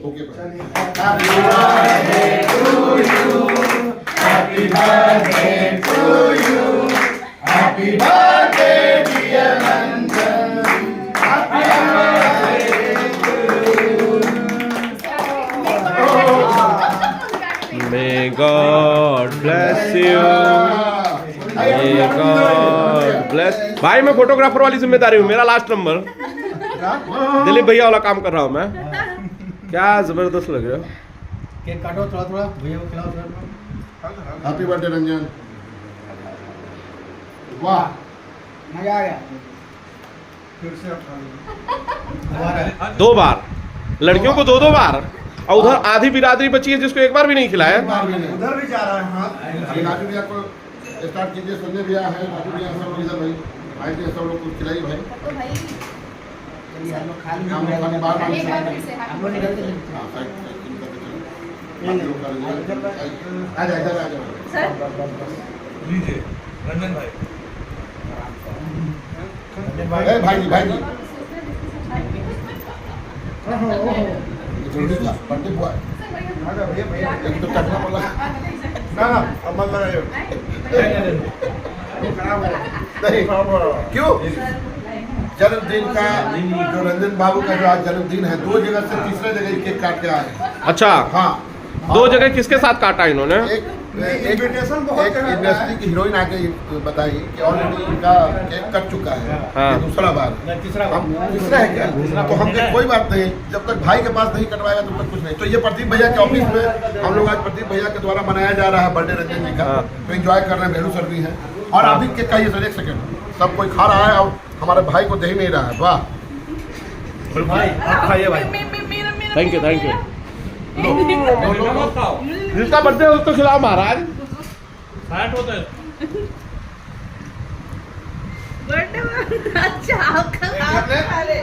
Okay Happy birthday to you. Happy birthday dear Nandan. Happy birthday to you. May God bless you. May God bless. भाई मैं photographer वाली जिम्मेदारी हूँ, मेरा last number. Dilip भैया वाला काम कर रहा हूँ मैं। क्या जबरदस्त लग रहा है। केक काटो थोड़ा थोड़ा, भैया को खिलाओ थोड़ा। Happy birthday Ranjan. वाह मजा आ गया। फिर से दो बार लड़कियों को दो बार, और उधर आधी बिरादरी बची है जिसको एक बार भी नहीं खिलाया। उधर भी जा रहा है। हाँ राजू भैया को स्टार्ट कीजिए। संजय भैया है, राजू भैया सब लोग इधर भाई भाई के सब लोग कुछ खिलाइए भाई। हम लोग खाली हम लोग खाली बाहर हम लोग निकलते हैं। आ जाए इधर आ जाओ। लीजिए रंजन भाई। भाई जी जल्दी का बर्थडे बॉय भैया भैया एक तो कटना पड़ा ना अब मत बनाइए। नहीं क्यों जन्मदिन का जो रंजन बाबू का जो आज जन्मदिन है, दो जगह से तीसरे जगह केक काट के आए। अच्छा हाँ दो जगह किसके साथ काटा इन्होंने? एक इंडस्ट्री की हीरोइन आके बताई कि ऑलरेडी इनका केक कट चुका है। हाँ। ये दूसरा बार तीसरा हम तीसरा है क्या? तो हमने कोई बात नहीं, जब तक भाई के पास नहीं कटवाएगा तब तक कुछ नहीं। तो ये प्रदीप भैया के ऑफिस में हम लोग आज प्रदीप भैया के द्वारा मनाया जा रहा है बर्थडे रंजन जी का। हाँ। तो एंजॉय कर रहे हैं, मेहरू सर भी हैं और आप भी केक खाइए सर। एक सेकंड, सब कोई खा रहा है और हमारे भाई को दे ही नहीं रहा है। वाह भाई आप खाइए भाई। थैंक यू जिसका बर्थडे उसको खिलाओ महाराज। फैट होता है। अच्छा आपका खा ले।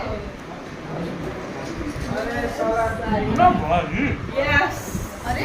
ना भाई यस अरे